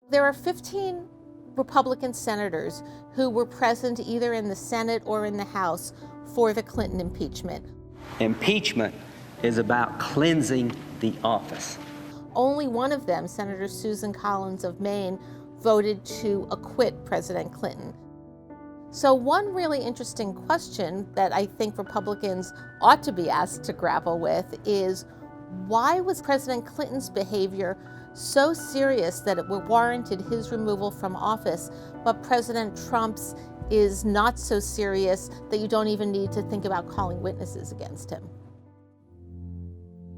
There are 15 Republican senators who were present either in the Senate or in the House for the Clinton impeachment. Impeachment is about cleansing the office. Only one of them, Senator Susan Collins of Maine, voted to acquit President Clinton. So one really interesting question that I think Republicans ought to be asked to grapple with is, why was President Clinton's behavior so serious that it warranted his removal from office, but President Trump's is not so serious that you don't even need to think about calling witnesses against him?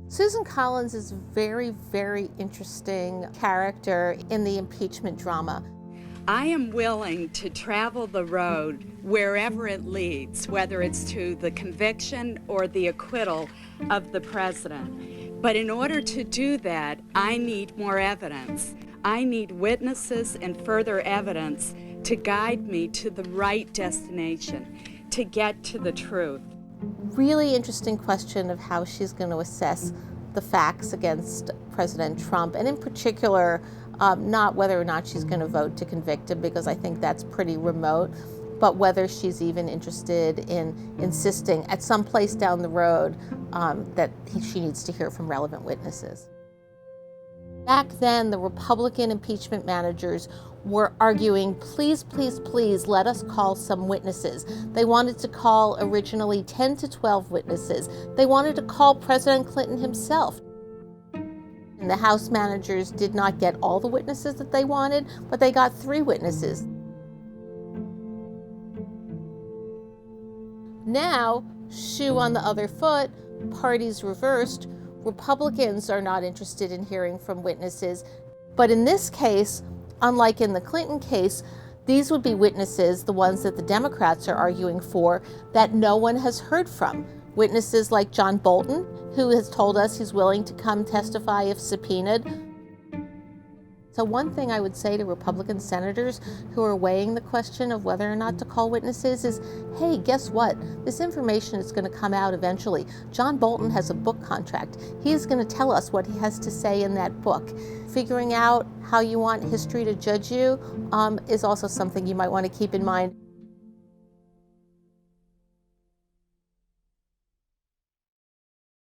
Susan Collins is a very, very interesting character in the impeachment drama. I am willing to travel the road wherever it leads, whether it's to the conviction or the acquittal of the president. But in order to do that, I need more evidence. I need witnesses and further evidence to guide me to the right destination, to get to the truth. Really interesting question of how she's going to assess the facts against President Trump, and in particular, not whether or not she's going to vote to convict him, because I think that's pretty remote, but whether she's even interested in insisting at some place down the road that she needs to hear from relevant witnesses. Back then, the Republican impeachment managers were arguing, please, please, please let us call some witnesses. They wanted to call originally 10 to 12 witnesses. They wanted to call President Clinton himself. And the House managers did not get all the witnesses that they wanted, but they got 3 witnesses. Now, shoe on the other foot, parties reversed. Republicans are not interested in hearing from witnesses. But in this case, unlike in the Clinton case, these would be witnesses, the ones that the Democrats are arguing for, that no one has heard from. Witnesses like John Bolton, who has told us he's willing to come testify if subpoenaed. So one thing I would say to Republican senators who are weighing the question of whether or not to call witnesses is, hey, guess what? This information is going to come out eventually. John Bolton has a book contract. He's going to tell us what he has to say in that book. Figuring out how you want history to judge you is also something you might want to keep in mind.